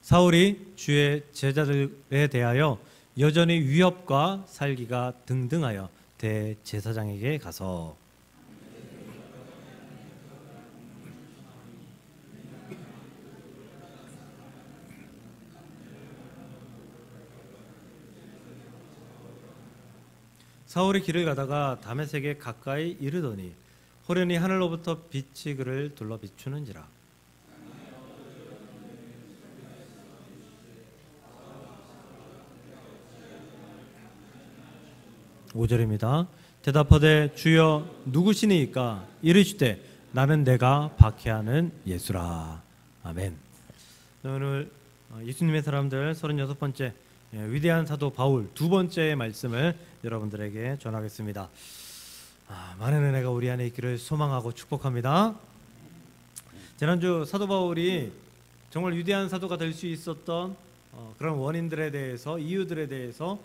사울이 주의 제자들에 대하여 여전히 위협과 살기가 등등하여 대제사장에게 가서 사울이 길을 가다가 다메섹에 가까이 이르더니 호련히 하늘로부터 빛이 그를 둘러 비추는지라. 5절입니다. 대답하되 주여 누구시니이까? 이르시되 나는 내가 박해하는 예수라. 아멘. 오늘 예수님의 사람들 36번째 위대한 사도 바울 두 번째 말씀을 여러분들에게 전하겠습니다. 많은 은혜가 우리 안에 있기를 소망하고 축복합니다. 지난주 사도 바울이 정말 위대한 사도가 될 수 있었던 그런 원인들에 대해서, 이유들에 대해서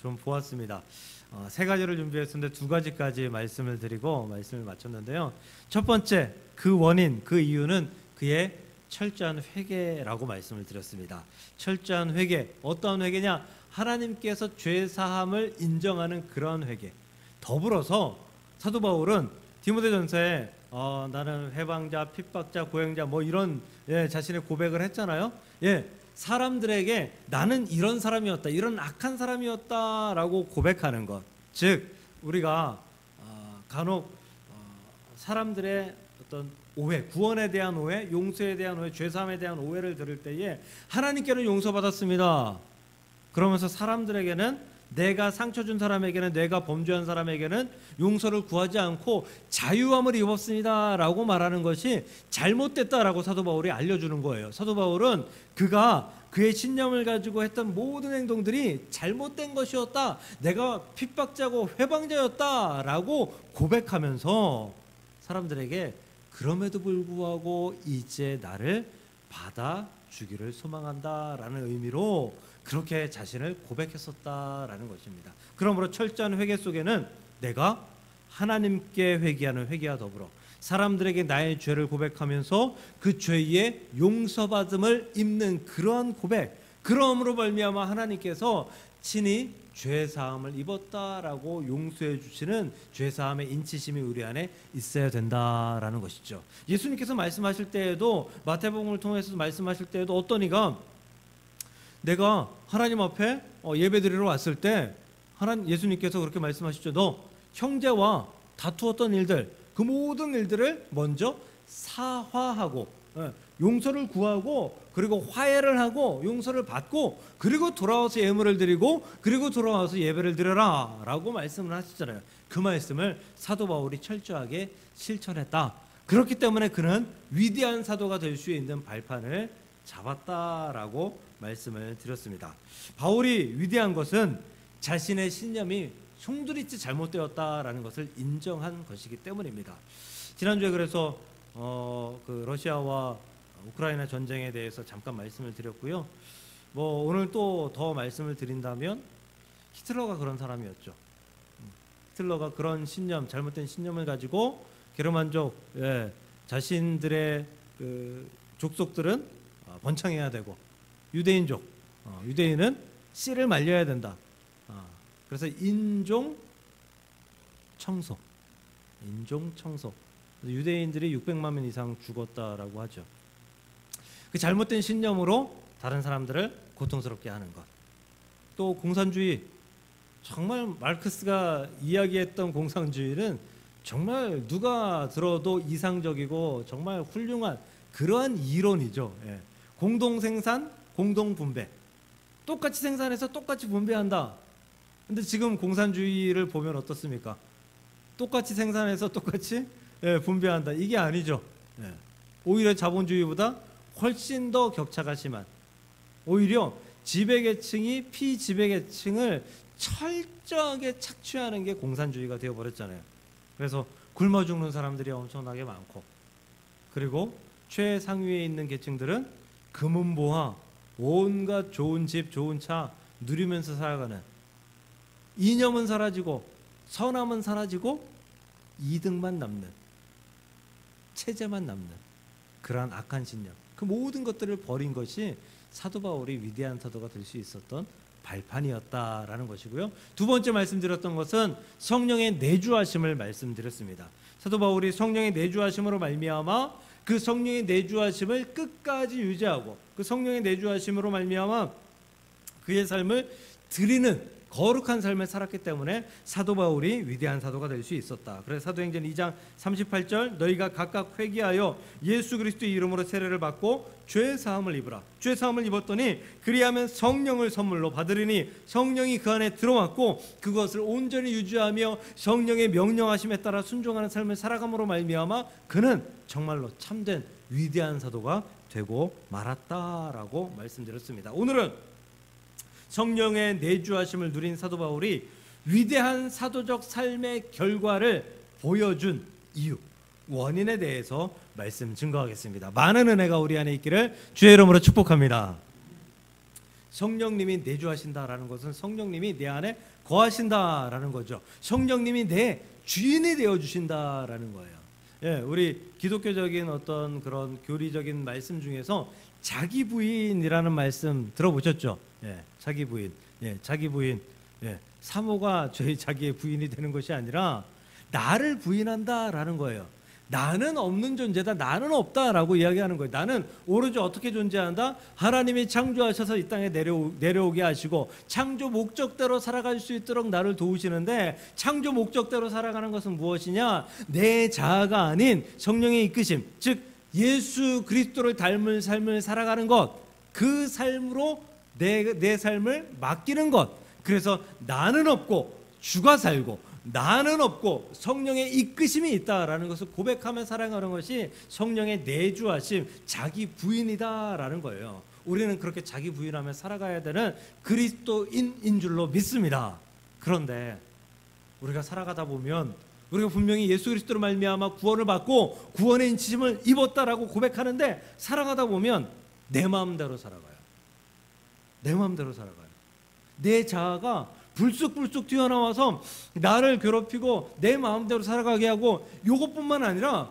좀 보았습니다. 세 가지를 준비했었는데 두 가지까지 말씀을 드리고 말씀을 마쳤는데요. 첫 번째, 그 원인, 그 이유는 그의 철저한 회개라고 말씀을 드렸습니다. 철저한 회개, 어떤 회개냐? 하나님께서 죄 사함을 인정하는 그런 회개. 더불어서 사도 바울은 디모데전서에 나는 해방자, 핍박자, 고행자 뭐 이런 자신의 고백을 했잖아요. 사람들에게 나는 이런 사람이었다, 이런 악한 사람이었다라고 고백하는 것. 즉 우리가 간혹 사람들의 어떤 오해, 구원에 대한 오해, 용서에 대한 오해, 죄사함에 대한 오해를 들을 때에 하나님께는 용서받았습니다. 그러면서 사람들에게는, 내가 상처 준 사람에게는, 내가 범죄한 사람에게는 용서를 구하지 않고 자유함을 입었습니다 라고 말하는 것이 잘못됐다라고 사도 바울이 알려주는 거예요. 사도 바울은 그의 신념을 가지고 했던 모든 행동들이 잘못된 것이었다, 내가 핍박자고 회방자였다 라고 고백하면서 사람들에게 그럼에도 불구하고 이제 나를 받아주기를 소망한다라는 의미로 그렇게 자신을 고백했었다라는 것입니다. 그러므로 철저한 회개 속에는 내가 하나님께 회개하는 회개와 더불어 사람들에게 나의 죄를 고백하면서 그 죄의 용서받음을 입는 그러한 고백, 그러므로 말미암아 하나님께서 친히 죄사함을 입었다라고 용서해 주시는 죄사함의 인치심이 우리 안에 있어야 된다라는 것이죠. 예수님께서 말씀하실 때에도, 마태복음을 통해서 말씀하실 때에도 어떤 이가 내가 하나님 앞에 예배드리러 왔을 때 예수님께서 그렇게 말씀하시죠. 너 형제와 다투었던 일들, 그 모든 일들을 먼저 사화하고 용서를 구하고, 그리고 화해를 하고 용서를 받고, 그리고 돌아와서 예물을 드리고, 그리고 돌아와서 예배를 드려라 라고 말씀을 하시잖아요. 그 말씀을 사도 바울이 철저하게 실천했다. 그렇기 때문에 그는 위대한 사도가 될 수 있는 발판을 잡았다라고 말씀을 드렸습니다. 바울이 위대한 것은 자신의 신념이 송두리째 잘못되었다라는 것을 인정한 것이기 때문입니다. 지난주에 그래서 그 러시아와 우크라이나 전쟁에 대해서 잠깐 말씀을 드렸고요. 오늘 또 더 말씀을 드린다면 히틀러가 그런 사람이었죠. 히틀러가 그런 신념, 잘못된 신념을 가지고 게르만족, 자신들의 그 족속들은 번창해야 되고, 유대인족, 유대인은 씨를 말려야 된다. 그래서 인종 청소. 유대인들이 600만 명 이상 죽었다라고 하죠. 그 잘못된 신념으로 다른 사람들을 고통스럽게 하는 것. 또 공산주의, 정말 마르크스가 이야기했던 공산주의는 정말 누가 들어도 이상적이고 정말 훌륭한 그러한 이론이죠. 공동생산, 공동분배. 똑같이 생산해서 똑같이 분배한다. 근데 지금 공산주의를 보면 어떻습니까? 똑같이 생산해서 똑같이 분배한다. 이게 아니죠. 오히려 자본주의보다 훨씬 더 격차가 심한, 오히려 지배계층이 피지배계층을 철저하게 착취하는 게 공산주의가 되어버렸잖아요. 그래서 굶어 죽는 사람들이 엄청나게 많고, 그리고 최상위에 있는 계층들은 금은보화, 온갖 좋은 집, 좋은 차 누리면서 살아가는, 이념은 사라지고 선함은 사라지고 이득만 남는, 체제만 남는 그러한 악한 신념, 그 모든 것들을 버린 것이 사도 바울이 위대한 사도가 될 수 있었던 발판이었다라는 것이고요. 두 번째 말씀드렸던 것은 성령의 내주하심을 말씀드렸습니다. 사도 바울이 성령의 내주하심으로 말미암아 그 성령의 내주하심을 끝까지 유지하고 그 성령의 내주하심으로 말미암아 그의 삶을 드리는 거룩한 삶을 살았기 때문에 사도 바울이 위대한 사도가 될 수 있었다. 그래서 사도행전 2장 38절 너희가 각각 회개하여 예수 그리스도의 이름으로 세례를 받고 죄 사함을 입으라. 죄 사함을 입었더니 그리하면 성령을 선물로 받으리니 성령이 그 안에 들어왔고 그것을 온전히 유지하며 성령의 명령하심에 따라 순종하는 삶을 살아감으로 말미암아 그는 정말로 참된 위대한 사도가 되고 말았다라고 말씀드렸습니다. 오늘은 성령의 내주하심을 누린 사도 바울이 위대한 사도적 삶의 결과를 보여준 이유, 원인에 대해서 말씀 증거하겠습니다. 많은 은혜가 우리 안에 있기를 주의 이름으로 축복합니다. 성령님이 내주하신다라는 것은 성령님이 내 안에 거하신다라는 거죠. 성령님이 내 주인이 되어 주신다라는 거예요. 예, 우리 기독교적인 어떤 그런 교리적인 말씀 중에서 자기 부인이라는 말씀 들어보셨죠? 예, 자기 부인. 예, 자기 부인. 예, 사모가 자기의 부인이 되는 것이 아니라 나를 부인한다라는 거예요. 나는 없는 존재다. 나는 없다라고 이야기하는 거예요. 나는 오로지 어떻게 존재한다? 하나님이 창조하셔서 이 땅에 내려오게 하시고 창조 목적대로 살아갈 수 있도록 나를 도우시는데 창조 목적대로 살아가는 것은 무엇이냐? 내 자아가 아닌 성령의 이끄심, 즉 예수 그리스도를 닮은 삶을 살아가는 것, 그 삶으로 내 삶을 맡기는 것. 그래서 나는 없고 주가 살고 나는 없고 성령의 이끄심이 있다라는 것을 고백하며 살아가는 것이 성령의 내주하심, 자기 부인이다라는 거예요. 우리는 그렇게 자기 부인하며 살아가야 되는 그리스도인인 줄로 믿습니다. 그런데 우리가 살아가다 보면 우리가 분명히 예수 그리스도로 말미암아 구원을 받고 구원의 인치심을 입었다라고 고백하는데 살아가다 보면 내 마음대로 살아가요. 내 마음대로 살아가요. 내 자아가 불쑥불쑥 튀어나와서 나를 괴롭히고 내 마음대로 살아가게 하고 이것뿐만 아니라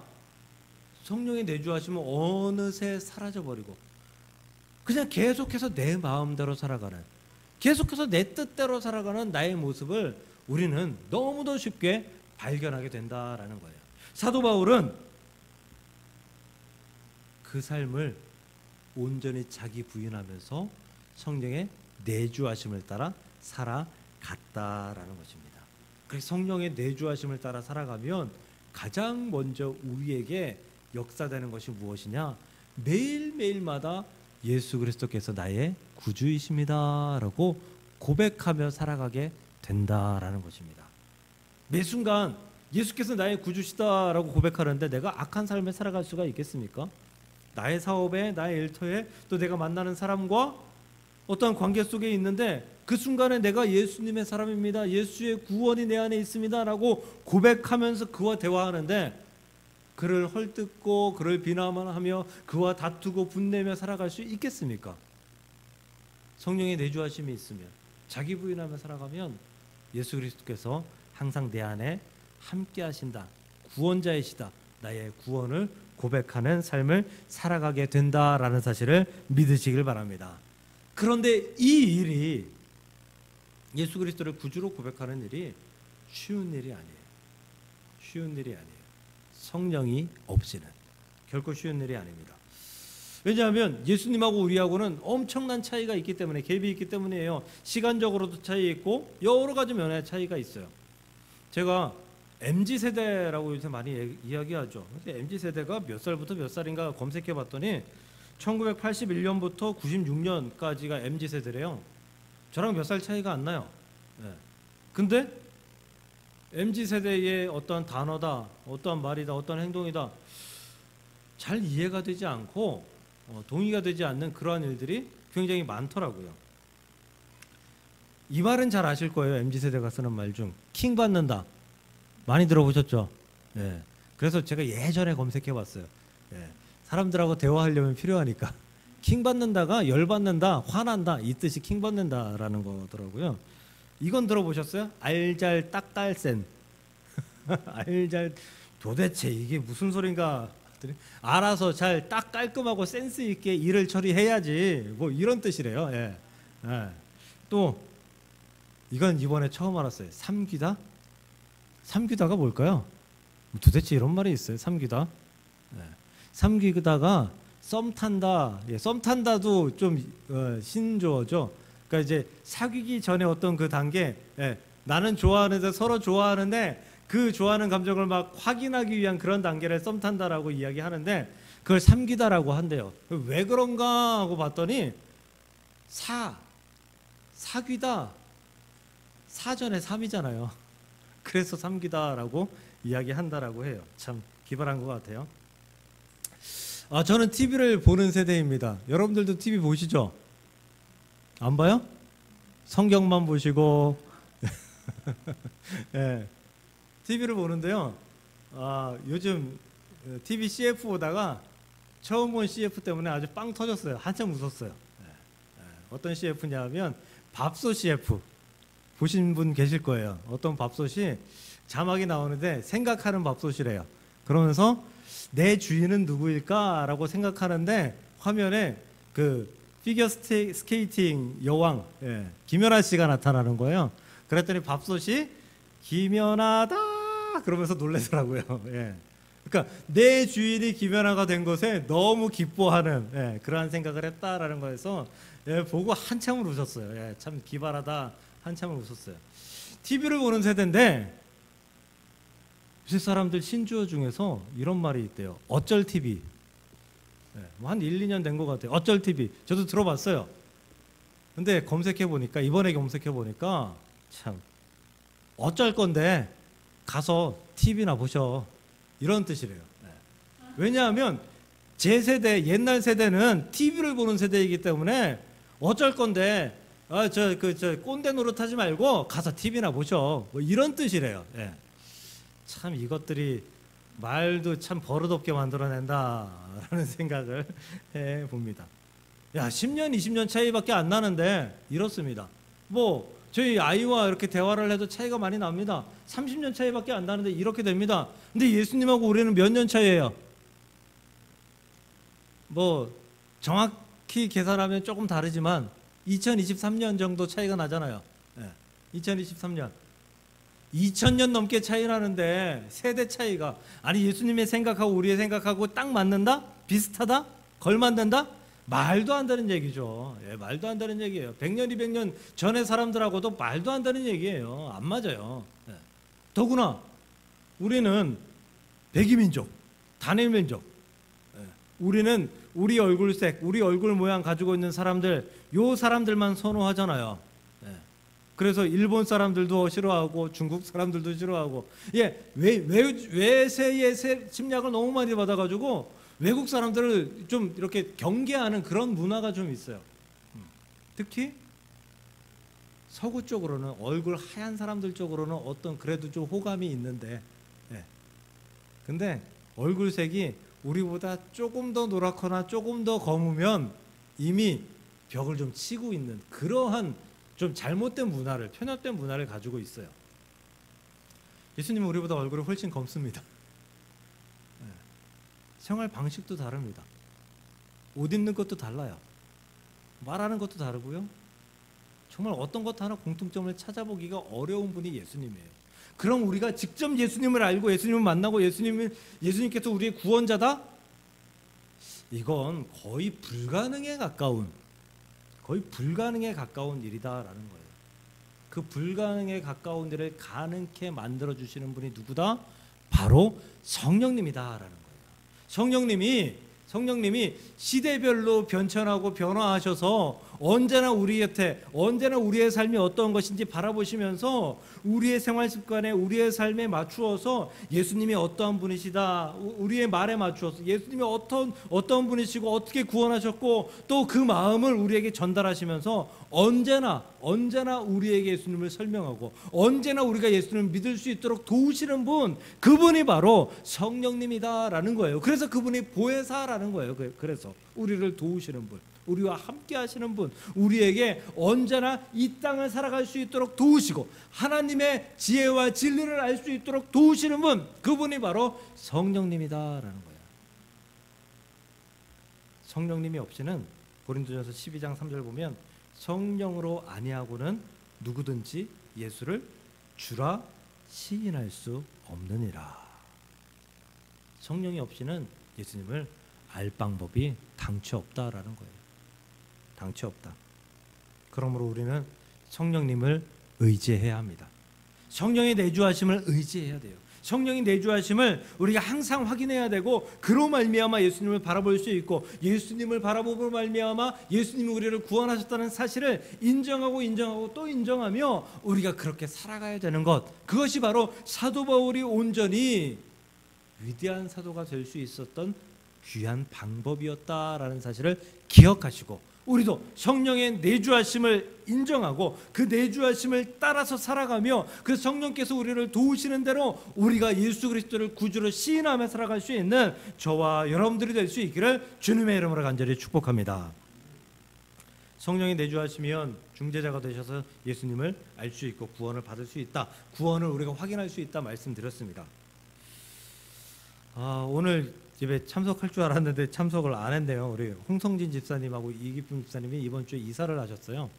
성령의 내주하심은 어느새 사라져버리고 그냥 계속해서 내 마음대로 살아가는, 계속해서 내 뜻대로 살아가는 나의 모습을 우리는 너무도 쉽게 발견하게 된다라는 거예요. 사도 바울은 그 삶을 온전히 자기 부인하면서 성령의 내주하심을 따라 살아갔다라는 것입니다. 그래서 성령의 내주하심을 따라 살아가면 가장 먼저 우리에게 역사되는 것이 무엇이냐? 매일매일마다 예수 그리스도께서 나의 구주이십니다라고 고백하며 살아가게 된다라는 것입니다. 매 순간 예수께서 나의 구주시다라고 고백하는데 내가 악한 삶을 살아갈 수가 있겠습니까? 나의 사업에, 나의 일터에, 또 내가 만나는 사람과 어떠한 관계 속에 있는데 그 순간에 내가 예수님의 사람입니다, 예수의 구원이 내 안에 있습니다 라고 고백하면서 그와 대화하는데 그를 헐뜯고 그를 비난하며 그와 다투고 분내며 살아갈 수 있겠습니까? 성령의 내주하심이 있으면, 자기 부인하며 살아가면 예수 그리스도께서 항상 내 안에 함께 하신다, 구원자이시다, 나의 구원을 고백하는 삶을 살아가게 된다라는 사실을 믿으시길 바랍니다. 그런데 이 일이, 예수 그리스도를 구주로 고백하는 일이 쉬운 일이 아니에요. 쉬운 일이 아니에요. 성령이 없이는 결코 쉬운 일이 아닙니다. 왜냐하면 예수님하고 우리하고는 엄청난 차이가 있기 때문에, 갭이 있기 때문이에요. 시간적으로도 차이 있고 여러 가지 면의 차이가 있어요. 제가 MZ세대라고 요새 많이 이야기하죠. 근데 MZ세대가 몇 살부터 몇 살인가 검색해 봤더니 1981년부터 96년까지가 MZ세대래요. 저랑 몇 살 차이가 안 나요. 네. 근데 MZ세대의 어떤 단어다, 어떤 말이다, 어떤 행동이다 잘 이해가 되지 않고 동의가 되지 않는 그러한 일들이 굉장히 많더라고요. 이 말은 잘 아실 거예요. MZ세대가 쓰는 말 중 킹 받는다 많이 들어보셨죠? 네. 그래서 제가 예전에 검색해 봤어요. 네. 사람들하고 대화하려면 필요하니까 킹 받는다가 열 받는다, 화난다 이 뜻이 킹 받는다라는 거더라고요. 이건 들어보셨어요? 알잘 딱달센. 알잘, 도대체 이게 무슨 소린가 그랬더니 알아서 잘 딱 깔끔하고 센스 있게 일을 처리해야지 뭐 이런 뜻이래요. 예. 예. 또 이건 이번에 처음 알았어요. 삼귀다? 삼귀다가 뭘까요? 도대체 이런 말이 있어요. 삼귀다. 예. 삼귀다가 썸 탄다. 예, 썸 탄다도 좀 신조어죠. 그러니까 이제 사귀기 전에 어떤 그 단계, 예, 나는 좋아하는데 서로 좋아하는데 그 좋아하는 감정을 막 확인하기 위한 그런 단계를 썸 탄다라고 이야기하는데 그걸 삼귀다라고 한대요. 왜 그런가 하고 봤더니 사귀다 사전에 삼이잖아요. 그래서 삼귀다라고 이야기한다라고 해요. 참 기발한 것 같아요. 저는 TV를 보는 세대입니다. 여러분들도 TV 보시죠? 안 봐요? 성경만 보시고 네, TV를 보는데요. 요즘 TV CF 보다가 처음 본 CF 때문에 아주 빵 터졌어요. 한참 웃었어요. 어떤 CF냐면 밥솥 CF 보신 분 계실 거예요. 어떤 밥솥이 자막이 나오는데 생각하는 밥솥이래요. 그러면서 내 주인은 누구일까라고 생각하는데 화면에 그 피겨 스케이팅 여왕 김연아 씨가 나타나는 거예요. 그랬더니 밥솥이 김연아다 그러면서 놀라더라고요. 그러니까 내 주인이 김연아가 된 것에 너무 기뻐하는 그러한 생각을 했다라는 거에서 보고 한참을 웃었어요. 참 기발하다 한참을 웃었어요. TV를 보는 세대인데 요새 사람들 신조어 중에서 이런 말이 있대요. 어쩔 TV. 한 1, 2년 된 것 같아요. 어쩔 TV. 저도 들어봤어요. 근데 이번에 검색해 보니까 참 어쩔 건데 가서 TV나 보셔. 이런 뜻이래요. 왜냐하면 제 세대, 옛날 세대는 TV를 보는 세대이기 때문에 어쩔 건데 저 꼰대 노릇하지 말고 가서 TV나 보셔. 뭐 이런 뜻이래요. 참 이것들이 말도 참 버릇없게 만들어낸다라는 생각을 해봅니다. 10년, 20년 차이밖에 안 나는데 이렇습니다. 뭐 저희 아이와 이렇게 대화를 해도 차이가 많이 납니다. 30년 차이밖에 안 나는데 이렇게 됩니다. 근데 예수님하고 우리는 몇 년 차이예요? 뭐 정확히 계산하면 조금 다르지만 2023년 정도 차이가 나잖아요. 2023년 2000년 넘게 차이 나는데 세대 차이가 예수님의 생각하고 우리의 생각하고 딱 맞는다? 비슷하다? 걸맞는다? 말도 안 되는 얘기죠. 말도 안 되는 얘기예요. 100년, 200년 전의 사람들하고도 말도 안 되는 얘기예요. 안 맞아요. 더구나 우리는 백이민족, 단일민족. 우리는 우리 얼굴색, 우리 얼굴 모양 가지고 있는 사람들, 요 사람들만 선호하잖아요. 그래서 일본 사람들도 싫어하고 중국 사람들도 싫어하고 외세의 침략을 너무 많이 받아가지고 외국 사람들을 좀 이렇게 경계하는 그런 문화가 좀 있어요. 특히 서구 쪽으로는 얼굴 하얀 사람들 쪽으로는 어떤 그래도 좀 호감이 있는데 근데 얼굴색이 우리보다 조금 더 노랗거나 조금 더 검으면 이미 벽을 좀 치고 있는 그러한 좀 잘못된 문화를, 편협된 문화를 가지고 있어요. 예수님은 우리보다 얼굴이 훨씬 검습니다. 생활 방식도 다릅니다. 옷 입는 것도 달라요. 말하는 것도 다르고요. 정말 어떤 것 하나 공통점을 찾아보기가 어려운 분이 예수님이에요. 그럼 우리가 직접 예수님을 알고 예수님을 만나고 예수님께서 우리의 구원자다? 이건 거의 불가능에 가까운 일이다라는 거예요. 그 불가능에 가까운 일을 가능케 만들어 주시는 분이 누구다? 바로 성령님이다라는 거예요. 성령님이 시대별로 변천하고 변화하셔서 언제나 우리 곁에, 언제나 우리의 삶이 어떤 것인지 바라보시면서 우리의 생활 습관에, 우리의 삶에 맞추어서 예수님이 어떠한 분이시다, 우리의 말에 맞추어서 예수님이 어떤 분이시고 어떻게 구원하셨고 또 그 마음을 우리에게 전달하시면서 언제나 우리에게 예수님을 설명하고 언제나 우리가 예수님을 믿을 수 있도록 도우시는 분, 그분이 바로 성령님이다라는 거예요. 그래서 그분이 보혜사라는 거예요. 그래서 우리를 도우시는 분, 우리와 함께 하시는 분, 우리에게 언제나 이 땅을 살아갈 수 있도록 도우시고 하나님의 지혜와 진리를 알 수 있도록 도우시는 분, 그분이 바로 성령님이다라는 거예요. 성령님이 없이는 고린도전서 12장 3절 보면 성령으로 아니하고는 누구든지 예수를 주라 시인할 수 없느니라. 성령이 없이는 예수님을 알 방법이 당최 없다라는 거예요. 당최 없다. 그러므로 우리는 성령님을 의지해야 합니다. 성령의 내주하심을 의지해야 돼요. 성령이 내주하심을 우리가 항상 확인해야 되고, 그로 말미암아 예수님을 바라볼 수 있고, 예수님을 바라보고 말미암아 예수님이 우리를 구원하셨다는 사실을 인정하고 또 인정하며 우리가 그렇게 살아가야 되는 것, 그것이 바로 사도 바울이 온전히 위대한 사도가 될 수 있었던 귀한 방법이었다라는 사실을 기억하시고, 우리도 성령의 내주하심을 인정하고 그 내주하심을 따라서 살아가며, 그 성령께서 우리를 도우시는 대로 우리가 예수 그리스도를 구주로 시인하며 살아갈 수 있는 저와 여러분들이 될 수 있기를 주님의 이름으로 간절히 축복합니다. 성령이 내주하시면 중재자가 되셔서 예수님을 알 수 있고 구원을 받을 수 있다, 구원을 우리가 확인할 수 있다 말씀드렸습니다. 오늘 집에 참석할 줄 알았는데 참석을 안 했네요. 우리 홍성진 집사님하고 이기쁨 집사님이 이번 주에 이사를 하셨어요.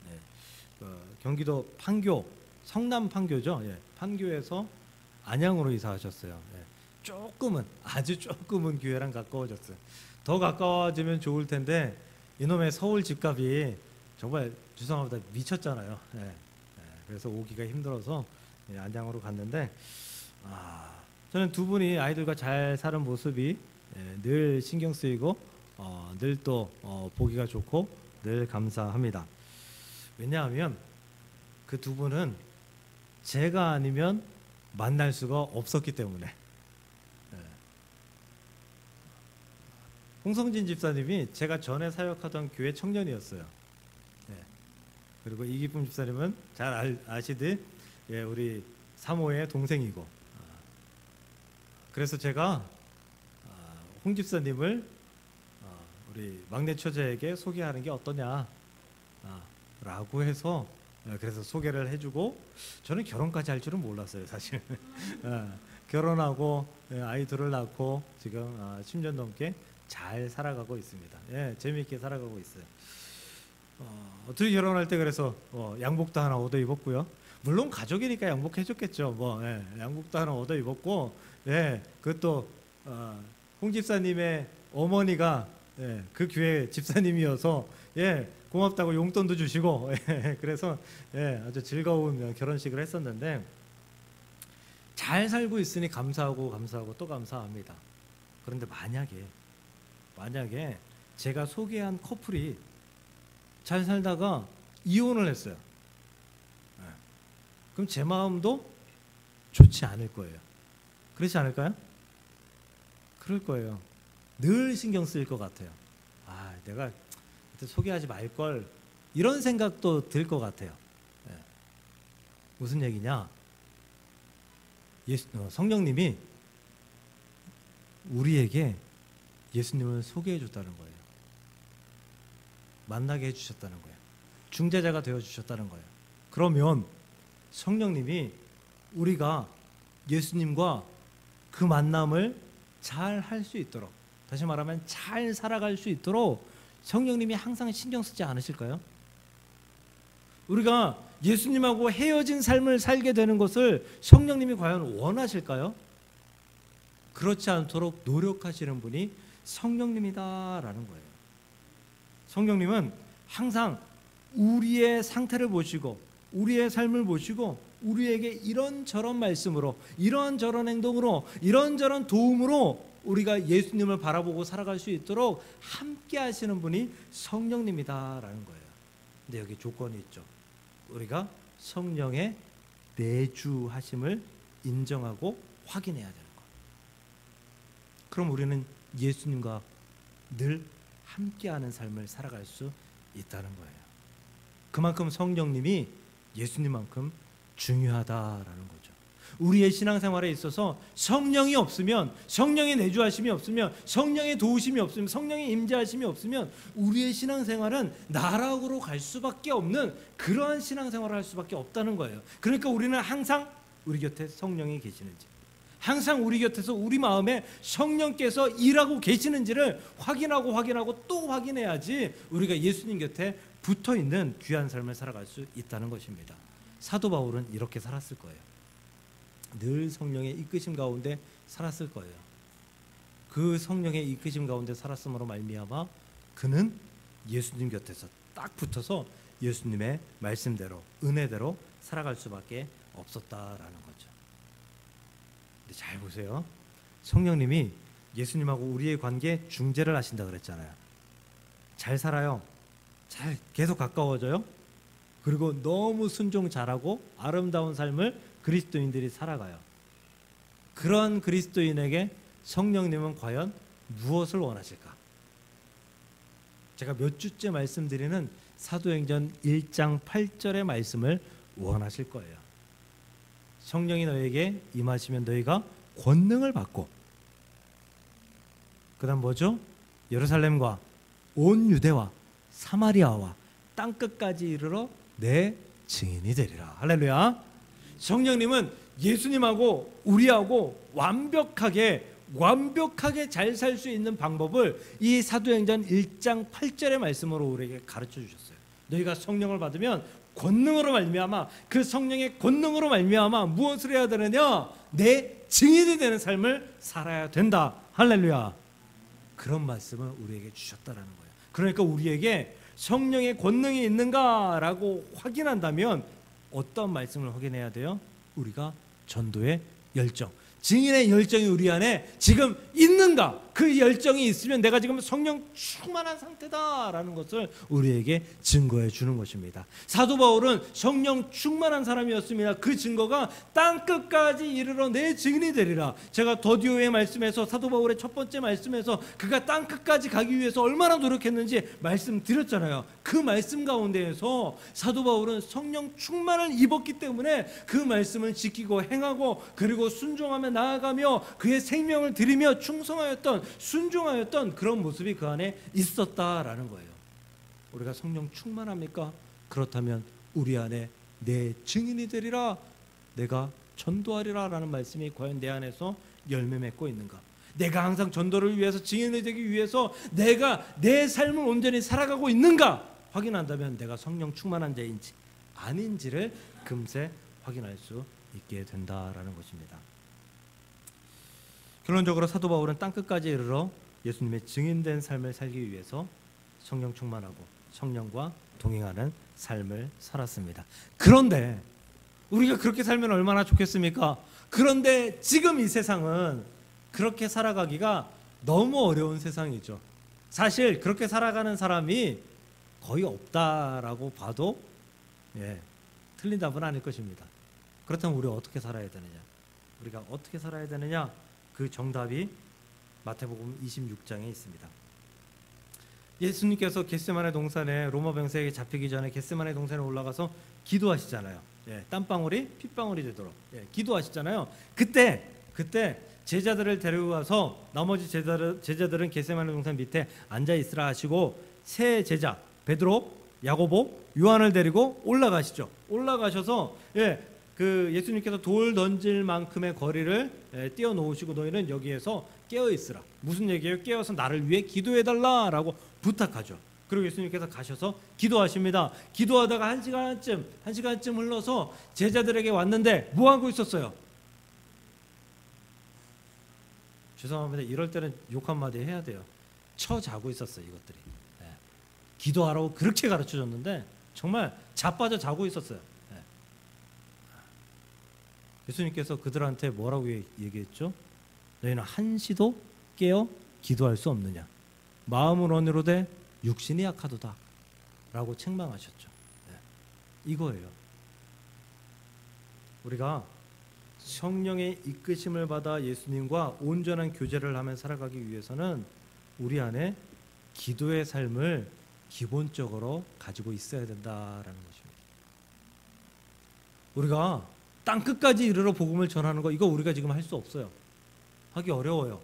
네. 경기도 판교, 성남 판교죠. 예. 판교에서 안양으로 이사하셨어요. 예. 조금은, 아주 조금은 교회랑 가까워졌어요. 더 가까워지면 좋을 텐데 이놈의 서울 집값이 정말 죄송합니다, 미쳤잖아요. 예. 예. 그래서 오기가 힘들어서 안양으로 갔는데, 저는 두 분이 아이들과 잘 사는 모습이 늘 신경 쓰이고 늘 또 보기가 좋고 늘 감사합니다. 왜냐하면 그 두 분은 제가 아니면 만날 수가 없었기 때문에. 홍성진 집사님이 제가 전에 사역하던 교회 청년이었어요. 그리고 이기쁨 집사님은 잘 아시듯 우리 사모의 동생이고, 그래서 제가 홍 집사님을 우리 막내 처제에게 소개하는 게 어떠냐 라고 해서, 그래서 소개를 해주고, 저는 결혼까지 할 줄은 몰랐어요, 사실. 결혼하고 아이 둘을 낳고 지금 10년 넘게 잘 살아가고 있습니다. 재미있게 살아가고 있어요. 어떻게 결혼할 때 그래서 양복도 하나 얻어 입었고요. 물론 가족이니까 양복해줬겠죠. 양복도 하나 얻어 입었고, 그것도 홍 집사님의 어머니가 그 교회 집사님이어서 고맙다고 용돈도 주시고, 그래서 아주 즐거운 결혼식을 했었는데, 잘 살고 있으니 감사하고 또 감사합니다. 그런데 만약에 제가 소개한 커플이 잘 살다가 이혼을 했어요. 그럼 제 마음도 좋지 않을 거예요. 그렇지 않을까요? 그럴 거예요. 늘 신경 쓰일 것 같아요. 내가 소개하지 말걸, 이런 생각도 들 것 같아요. 무슨 얘기냐? 성령님이 우리에게 예수님을 소개해 줬다는 거예요. 만나게 해주셨다는 거예요. 중재자가 되어주셨다는 거예요. 그러면 성령님이 우리가 예수님과 그 만남을 잘 할 수 있도록, 다시 말하면 잘 살아갈 수 있도록 성령님이 항상 신경 쓰지 않으실까요? 우리가 예수님하고 헤어진 삶을 살게 되는 것을 성령님이 과연 원하실까요? 그렇지 않도록 노력하시는 분이 성령님이다라는 거예요. 성령님은 항상 우리의 상태를 보시고 우리의 삶을 보시고 우리에게 이런저런 말씀으로, 이런저런 행동으로, 이런저런 도움으로 우리가 예수님을 바라보고 살아갈 수 있도록 함께 하시는 분이 성령님이다라는 거예요. 근데 여기 조건이 있죠. 우리가 성령의 내주하심을 인정하고 확인해야 되는 거예요. 그럼 우리는 예수님과 늘 함께하는 삶을 살아갈 수 있다는 거예요. 그만큼 성령님이 예수님만큼 중요하다라는 거죠. 우리의 신앙생활에 있어서 성령이 없으면, 성령의 내주하심이 없으면, 성령의 도우심이 없으면, 성령의 임재하심이 없으면 우리의 신앙생활은 나락으로 갈 수밖에 없는 그러한 신앙생활을 할 수밖에 없다는 거예요. 그러니까 우리는 항상 우리 곁에 성령이 계시는지, 항상 우리 곁에서 우리 마음에 성령께서 일하고 계시는지를 확인하고 또 확인해야지 우리가 예수님 곁에 붙어있는 귀한 삶을 살아갈 수 있다는 것입니다. 사도 바울은 이렇게 살았을 거예요. 늘 성령의 이끄심 가운데 살았을 거예요. 그 성령의 이끄심 가운데 살았음으로 말미암아 그는 예수님 곁에서 딱 붙어서 예수님의 말씀대로 은혜대로 살아갈 수밖에 없었다라는 거죠. 근데 잘 보세요. 성령님이 예수님하고 우리의 관계에 중재를 하신다 그랬잖아요. 잘 살아요. 잘 계속 가까워져요. 그리고 너무 순종 잘하고 아름다운 삶을 그리스도인들이 살아가요. 그런 그리스도인에게 성령님은 과연 무엇을 원하실까? 제가 몇 주째 말씀드리는 사도행전 1장 8절의 말씀을 원하실 거예요. 성령이 너에게 임하시면 너희가 권능을 받고, 그 다음 뭐죠? 예루살렘과 온 유대와 사마리아와 땅끝까지 이르러 내 증인이 되리라. 할렐루야. 성령님은 예수님하고 우리하고 완벽하게 잘 살 수 있는 방법을 이 사도행전 1장 8절의 말씀으로 우리에게 가르쳐 주셨어요. 너희가 성령을 받으면 권능으로 말미암아, 그 성령의 권능으로 말미암아 무엇을 해야 되느냐? 내 증인이 되는 삶을 살아야 된다. 할렐루야. 그런 말씀을 우리에게 주셨다라는 거예요. 그러니까 우리에게 성령의 권능이 있는가라고 확인한다면 어떤 말씀을 확인해야 돼요? 우리가 전도의 열정, 증인의 열정이 우리 안에 지금 있는가? 그 열정이 있으면 내가 지금 성령 충만한 상태다라는 것을 우리에게 증거해 주는 것입니다. 사도 바울은 성령 충만한 사람이었습니다. 그 증거가 땅끝까지 이르러 내 증인이 되리라. 제가 더디오의 말씀에서, 사도 바울의 첫 번째 말씀에서 그가 땅끝까지 가기 위해서 얼마나 노력했는지 말씀드렸잖아요. 그 말씀 가운데에서 사도 바울은 성령 충만을 입었기 때문에 그 말씀을 지키고 행하고 그리고 순종하며 나아가며 그의 생명을 드리며 충성하였던, 순종하였던 그런 모습이 그 안에 있었다라는 거예요. 우리가 성령 충만합니까? 그렇다면 우리 안에 내 증인이 되리라, 내가 전도하리라 라는 말씀이 과연 내 안에서 열매 맺고 있는가? 내가 항상 전도를 위해서, 증인이 되기 위해서 내가 내 삶을 온전히 살아가고 있는가 확인한다면 내가 성령 충만한 자인지 아닌지를 금세 확인할 수 있게 된다라는 것입니다. 결론적으로 사도 바울은 땅끝까지 이르러 예수님의 증인된 삶을 살기 위해서 성령 충만하고 성령과 동행하는 삶을 살았습니다. 그런데 우리가 그렇게 살면 얼마나 좋겠습니까? 그런데 지금 이 세상은 그렇게 살아가기가 너무 어려운 세상이죠. 사실 그렇게 살아가는 사람이 거의 없다라고 봐도 틀린 답은 아닐 것입니다. 그렇다면 우리가 어떻게 살아야 되느냐? 우리가 어떻게 살아야 되느냐? 그 정답이 마태복음 26장에 있습니다. 예수님께서 겟세마네 동산에 로마 병사에게 잡히기 전에 겟세마네 동산에 올라가서 기도하시잖아요. 땀방울이 핏방울이 되도록 기도하시잖아요. 그때 제자들을 데려가서 나머지 제자들은 겟세마네 동산 밑에 앉아 있으라 하시고 세 제자 베드로, 야고보, 요한을 데리고 올라가시죠. 올라가셔서 그 예수님께서 돌 던질 만큼의 거리를 띄워놓으시고 너희는 여기에서 깨어있으라. 무슨 얘기예요? 깨어서 나를 위해 기도해달라라고 부탁하죠. 그리고 예수님께서 가셔서 기도하십니다. 기도하다가 한 시간쯤 흘러서 제자들에게 왔는데 뭐 하고 있었어요? 죄송합니다. 이럴 때는 욕 한마디 해야 돼요. 자고 있었어요. 이것들이. 기도하라고 그렇게 가르쳐줬는데 정말 자빠져 자고 있었어요. 예수님께서 그들한테 뭐라고 얘기했죠? 너희는 한시도 깨어 기도할 수 없느냐? 마음은 온유로되 육신이 약하도다 라고 책망하셨죠. 이거예요. 우리가 성령의 이끄심을 받아 예수님과 온전한 교제를 하며 살아가기 위해서는 우리 안에 기도의 삶을 기본적으로 가지고 있어야 된다라는 것입니다. 우리가 땅끝까지 이르러 복음을 전하는 거, 이거 우리가 지금 할 수 없어요. 하기 어려워요.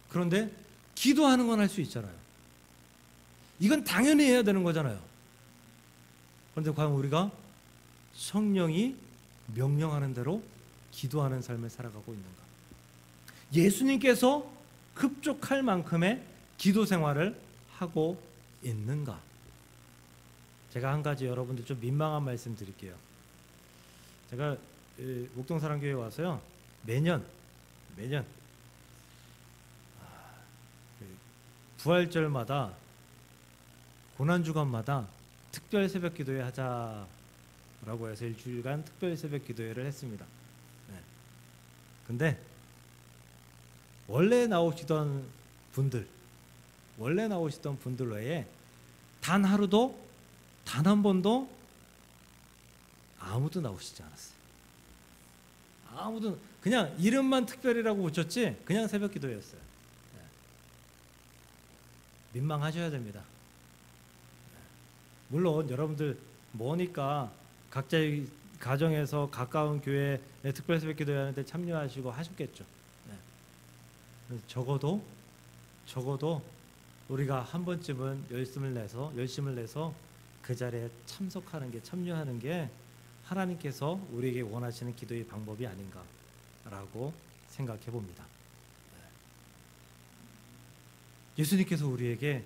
그런데 기도하는 건 할 수 있잖아요. 이건 당연히 해야 되는 거잖아요. 그런데 과연 우리가 성령이 명령하는 대로 기도하는 삶을 살아가고 있는가? 예수님께서 흡족할 만큼의 기도 생활을 하고 있는가? 제가 한 가지 여러분들 좀 민망한 말씀 드릴게요. 제가 목동사랑교회 와서요, 매년 부활절마다 고난주간마다 특별 새벽 기도회 하자라고 해서 일주일간 특별 새벽 기도회를 했습니다. 근데 원래 나오시던 분들 외에 단 하루도, 단 한 번도 아무도 나오시지 않았어요. 아무도, 그냥 이름만 특별이라고 붙였지 그냥 새벽 기도회였어요. 민망하셔야 됩니다. 물론 여러분들 뭐니까 각자의 가정에서 가까운 교회에 특별 새벽 기도회 하는데 참여하시고 하셨겠죠. 적어도 우리가 한 번쯤은 열심을 내서 그 자리에 참여하는 게 하나님께서 우리에게 원하시는 기도의 방법이 아닌가라고 생각해 봅니다. 예수님께서 우리에게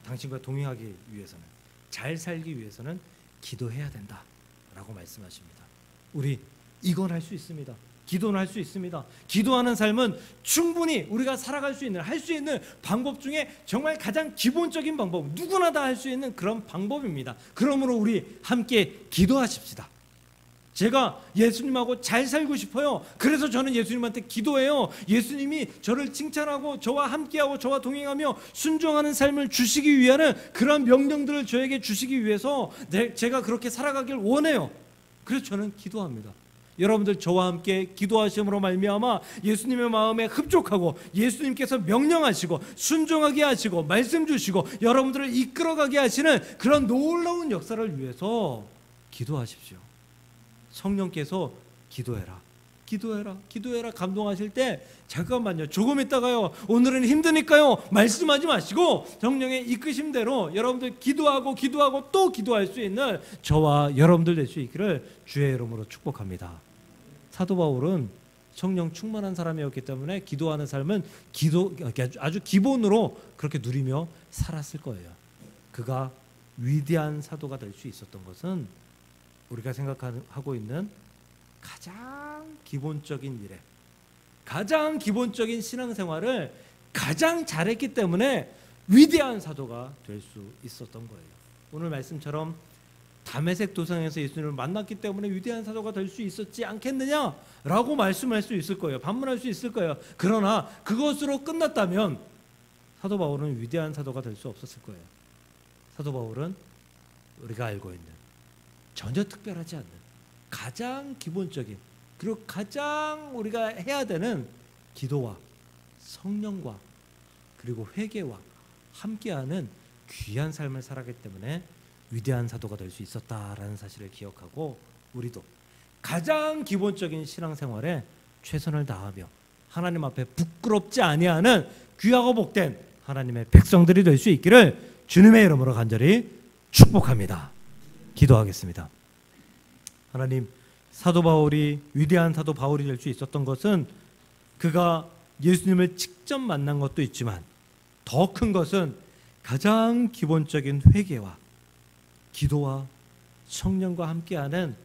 당신과 동행하기 위해서는, 잘 살기 위해서는 기도해야 된다라고 말씀하십니다. 우리 이건 할 수 있습니다. 기도는 할 수 있습니다. 기도하는 삶은 충분히 우리가 살아갈 수 있는, 할 수 있는 방법 중에 정말 가장 기본적인 방법, 누구나 다 할 수 있는 그런 방법입니다. 그러므로 우리 함께 기도하십시다. 제가 예수님하고 잘 살고 싶어요. 그래서 저는 예수님한테 기도해요. 예수님이 저를 칭찬하고 저와 함께하고 저와 동행하며 순종하는 삶을 주시기 위하는 그런 명령들을 저에게 주시기 위해서 제가 그렇게 살아가길 원해요. 그래서 저는 기도합니다. 여러분들 저와 함께 기도하심으로 말미암아 예수님의 마음에 흡족하고 예수님께서 명령하시고 순종하게 하시고 말씀 주시고 여러분들을 이끌어가게 하시는 그런 놀라운 역사를 위해서 기도하십시오. 성령께서 기도해라 감동하실 때 잠깐만요, 조금 있다가요, 오늘은 힘드니까요 말씀하지 마시고 성령의 이끄심대로 여러분들 기도하고 또 기도할 수 있는 저와 여러분들 될 수 있기를 주의 이름으로 축복합니다. 사도 바울은 성령 충만한 사람이었기 때문에 기도하는 삶은 아주 기본으로 그렇게 누리며 살았을 거예요. 그가 위대한 사도가 될 수 있었던 것은 우리가 생각하고 있는 가장 기본적인 일에, 가장 기본적인 신앙생활을 가장 잘했기 때문에 위대한 사도가 될 수 있었던 거예요. 오늘 말씀처럼 다메섹 도상에서 예수님을 만났기 때문에 위대한 사도가 될 수 있었지 않겠느냐라고 말씀할 수 있을 거예요. 반문할 수 있을 거예요. 그러나 그것으로 끝났다면 사도 바울은 위대한 사도가 될 수 없었을 거예요. 사도 바울은 우리가 알고 있는 전혀 특별하지 않는 가장 기본적인, 그리고 가장 우리가 해야 되는 기도와 성령과 그리고 회개와 함께하는 귀한 삶을 살았기 때문에 위대한 사도가 될 수 있었다라는 사실을 기억하고, 우리도 가장 기본적인 신앙생활에 최선을 다하며 하나님 앞에 부끄럽지 아니하는 귀하고 복된 하나님의 백성들이 될 수 있기를 주님의 이름으로 간절히 축복합니다. 기도하겠습니다. 하나님, 사도 바울이 위대한 사도 바울이 될 수 있었던 것은 그가 예수님을 직접 만난 것도 있지만 더 큰 것은 가장 기본적인 회개와 기도와 성령과 함께하는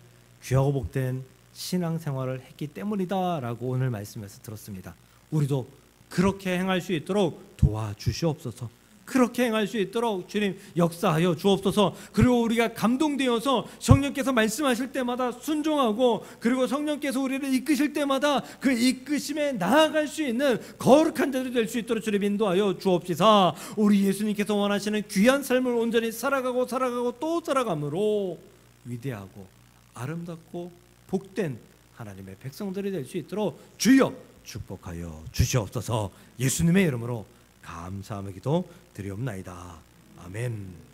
귀하고 복된 신앙생활을 했기 때문이다라고 오늘 말씀에서 들었습니다. 우리도 그렇게 행할 수 있도록 도와주시옵소서. 그렇게 행할 수 있도록 주님 역사하여 주옵소서. 그리고 우리가 감동되어서 성령께서 말씀하실 때마다 순종하고, 그리고 성령께서 우리를 이끄실 때마다 그 이끄심에 나아갈 수 있는 거룩한 자들이 될 수 있도록 주님 인도하여 주옵시사. 우리 예수님께서 원하시는 귀한 삶을 온전히 살아가고 또 살아감으로 위대하고 아름답고 복된 하나님의 백성들이 될 수 있도록 주여 축복하여 주시옵소서. 예수님의 이름으로 감사하며 기도 드리옵나이다. 아멘.